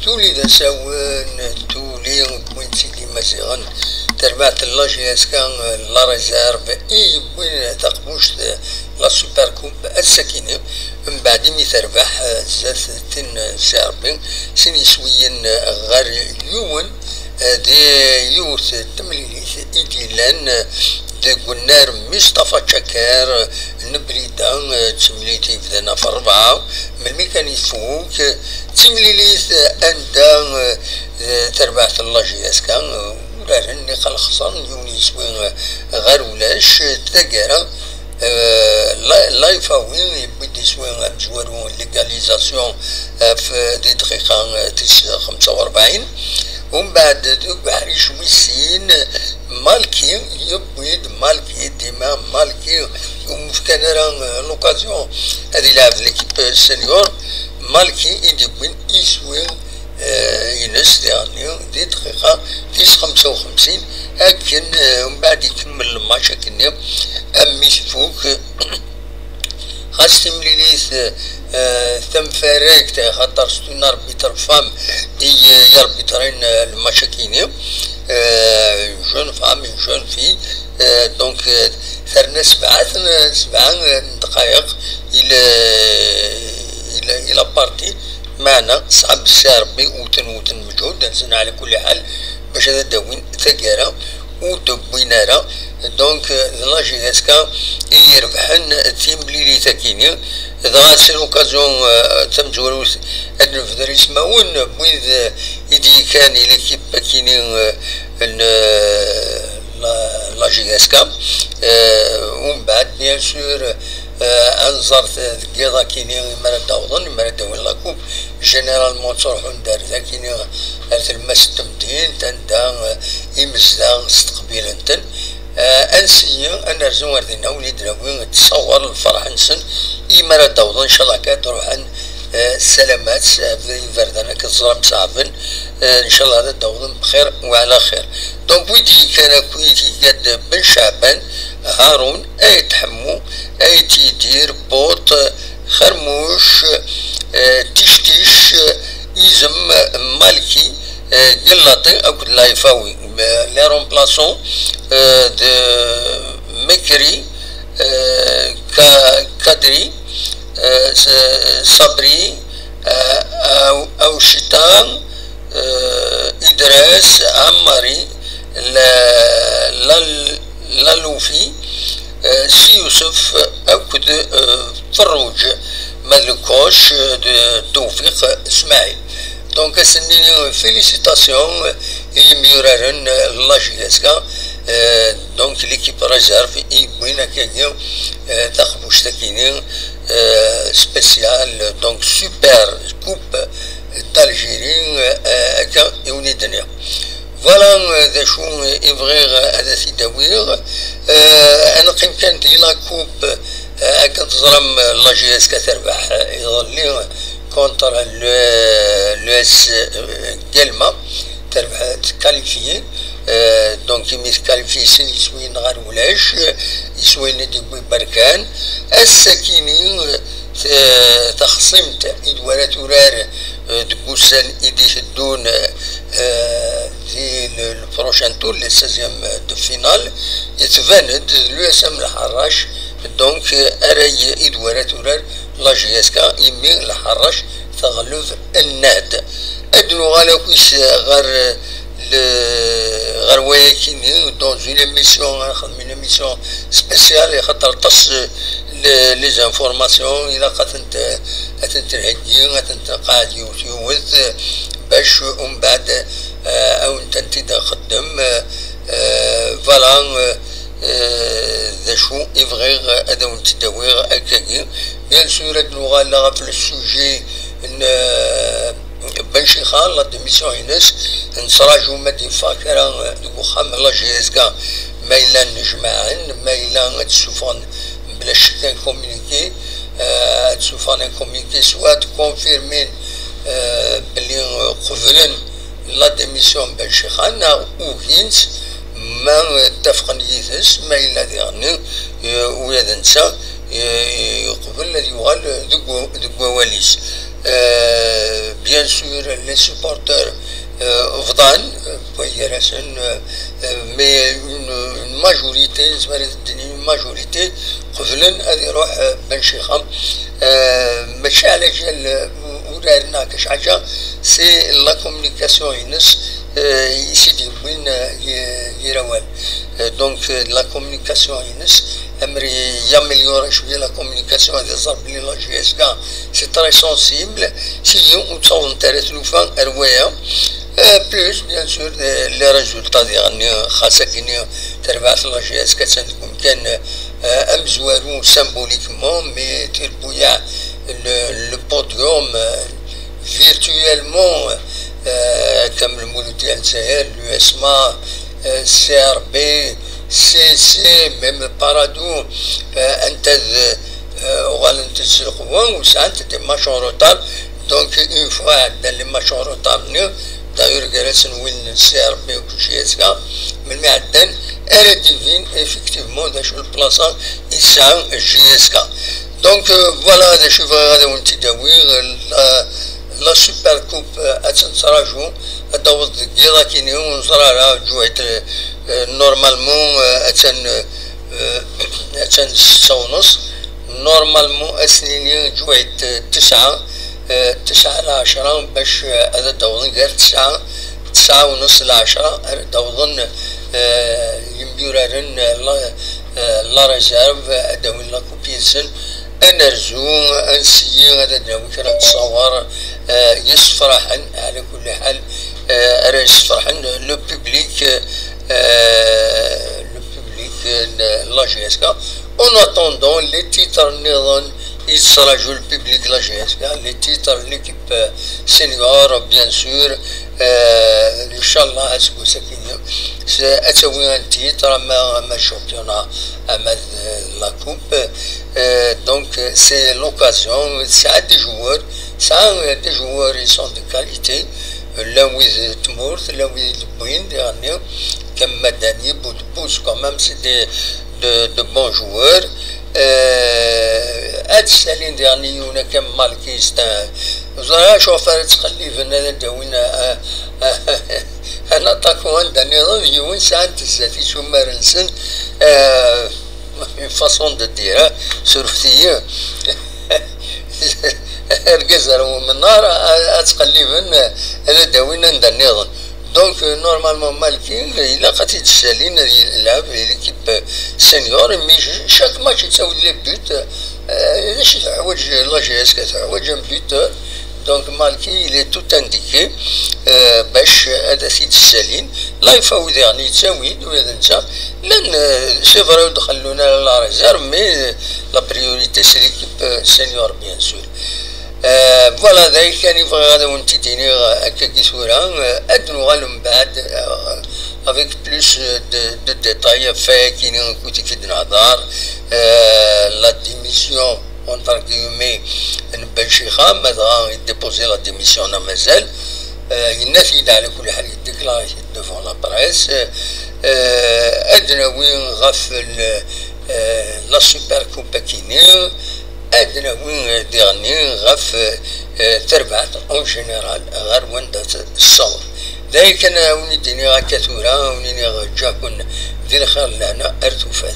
تولي دا ساون تولي بوين سيدي مزيغن تربعت اللاجي اسكان لا ريزيرف اي بوين تقبوش لا سوبر كوب السكينة من بعد مي تربح زات تن ساربين سني سويين غير يون دي يوث تمليليث إديلان دي قنار مصطفى شكار نبريدان تمليتي فدنا في 4 من الميكانيك فوق تمليليث أندان تربعت الله جياسكان ولا رني خلصان يوني سوين غير ولاش تقرا لا يفاوين بدي سوين جوارون ليغاليزاسيون في دي دقيقة 45 ومن بعد دوك بحريش ويسين مالكي يبيد مالكي ديما مالكي ومشكان راه لوكازيون هذه لعب ليكيب السنيور مالكي يدبين يسوين ينس يعني دي دقيقة 55 لكن ومن بعد يكمل الماتش كني أمي فوق خاص تمليليث ثم فارق خاطر ستون اربيتر فام يربيترين المشاكين جون فام جون في دونك ثرنا 7 دقائق الى بارتي معنا صعب الساربي وتن مجهود نزلنا على كل حال باش هذا داوين ثقيرة ودبينارا دونك لاجي اسكا يربحن تيمليلي تاكيني إذا سي لوكازيون تم جوروس أدنو فدر يسمعون بويد يدي كان ليكيب كيني لا جي اسكا ومن بعد بيان سور انظرت كيضا كيني مرا داوضن مرا داوين لاكوب جينيرالمون تروحون دار ذا كيني المس تمدين تندا يمزدا استقبيل انتن انسيا انا رزوار دينا وليد راوين تصور الفرح نسن إما داوضن ان شاء الله كتروحن سلامات في فردانا كتزرم صعبن ان شاء الله هذا داوضن بخير وعلى خير دونك ويدي كان كويتي قد بن شعبان هارون اي تحمو اي تيدير بوط خرموش تشتيش يزم مالكي قلطي او لا يفاوي لي رومبلاسون دو مكري كادري صبري او شيطان ادراس عمري لالوفي سي يوسف اكد فروج ملكوش توفيق اسماعيل دونك سنيني فيليسيتاسيون يميورارن لاجي اسكا دونك ليكيب ريزيرف وين كاين تخبوش تاكيني سبيسيال دونك سوبر كوب دالجيري هكا يوني الدنيا فوالا ذا شو يبغي هذا سيداوير انا قيم كانت لا كوب هكا تزرم لاجي اسكا تربح يظل كونتر لو اس جلما تربح تكاليفي دونك يمي تكاليفي سن يسوين غير ولاش يسوين دي بركان السكيني تخصمت ادوار تورار تقوسن ايدي شدون في البروشان تور لي 16 دو فينال يتفاند لو اس ام الحراش دونك اراي ادوار تورار لاجي اسكا يمي الحراش تغلف الناد ادنو غالاكويس غير غير وياكيني دون اون ايميسيون غنخدم اون ايميسيون سبيسيال خاطر تص لي زانفورماسيون الى قد تنترهجي قاعد يوث باش ومن بعد او انت تخدم فوالا ذا شو يبغي هذا وانت تداوي هكاكي بيان سور اللغه لا في السوجي بنشي خال لا ديميسيون ينس نصراجو مدي فاكره دو خام لا جيسكا ميلان جماعن ميلان تشوفون بلا شك كومونيكي تشوفون كومونيكي سوا كونفيرمين بلي قبلن لا ديميسيون بنشي خالنا وكينت ما اتفقن يثس ما إلا ذيغني ويا ذنسا يقبل الذي يغال دقوا واليس Bien sûr, les supporters فضان mais une majorité قبلا هذه يروح بن شيخم ماشي على جال ورارنا كاش حاجه سي لا كومونيكاسيون ينس يسيدي وين يروال دونك لا كومونيكاسيون ينس امري يامليور شويه لا كومونيكاسيون هذه صار بلي لا جي اس كا سي تري سونسيبل سيون وتصون تاريخ لوفان روايه بلوس بيان سور لي ريزولتا ديالنا خاصة كيني تربعت لا جي اس كتكون كان امزوارون سامبوليكمون مي تيربويا لو بوديوم فيرتويالمون كم المولود ديال الجزائر لو اسما سي ار بي سي سي ميم بارادو انت وغالنتز القوان وسانت دي ماشون روتال دونك اون فوا عندنا لي ماشون روتال d'ailleurs جالسين وين سي ار بي وكلشي هكا من معدن الا ديفين افكتيفمون داك البلاصه يسعى جي اس كا دونك فوالا هذا شوف هذا وانت داوي لا سوبر كوب اتنصراجو هذا كيلا كيني ونصرا جوعت نورمالمون اتن 6:30 نورمالمون اسنيني جوعت 9 9 ل10 باش هذا دوضن غير 9:30 ل10 دوضن يمبيورارن لا ريزيرف اداوين لا كوبيسن انرزو انسي هذا داوي كرا تصور يسفرحن على كل حال راه يسفرحن لو بوبليك لا جي اس كا اون اتوندون لي تيتر نيضن يسراجو الببليك لا جي اس كا لي تيتر ليكيب سينيور بيان سور ان شاء الله اسكو ساكين اتسوي ان تيتر اما الشامبيونا اما لا كوب دونك سي لوكازيون ساعات دي جوار ساعات دي جوار يسون دو كاليتي لا ويز تمورث لا ويز بوين ديرنيو كم مدني بوس كومام سي دو بون جوار هاد السالين ديالنا كم مالكيستا زرا شوفر تخلي فينا داوينا انا طاكوان داني يوين ساعات تزاتي شو مرنسن فاصون دو ديرها سورفتيه الجزر ومن نار اتقلي فينا انا داوينا ندنيضن دونك نورمالمون مالكين الا قاتي تسالين يلعب ليكيب سينيور مي شاك ماتش يساوي لي بوت اش تعوج لا جي اس كتعوج ان بوتور دونك مالكي لي توت انديكي باش هذا سيد السالين لا يفاوض يعني يتساوي ولا انت لان سي فري دخلونا لا ريزيرف مي لا بريوريتي سي ليكيب سينيور بيان سور فوالا ذلك كان يبغى هذا وانت ديني هكا كي صورة ادنو غالو من بعد افيك بلوس دو ديتاي فاكين كنت كي نهضر لا ديميسيون اونتر كيومي بن شيخة ماذا يديبوزي لا ديميسيون مازال ينفذ على كل حال يديكلاري ديفون لا بريس ادنا وين غف لا سوبر كوبا كيني ادنا وين ديرني غف تربعت اون جينيرال غير وين الصور ذلك انا وني ديني غاكاثورا وني جاكون دير خير لهنا ارتوفات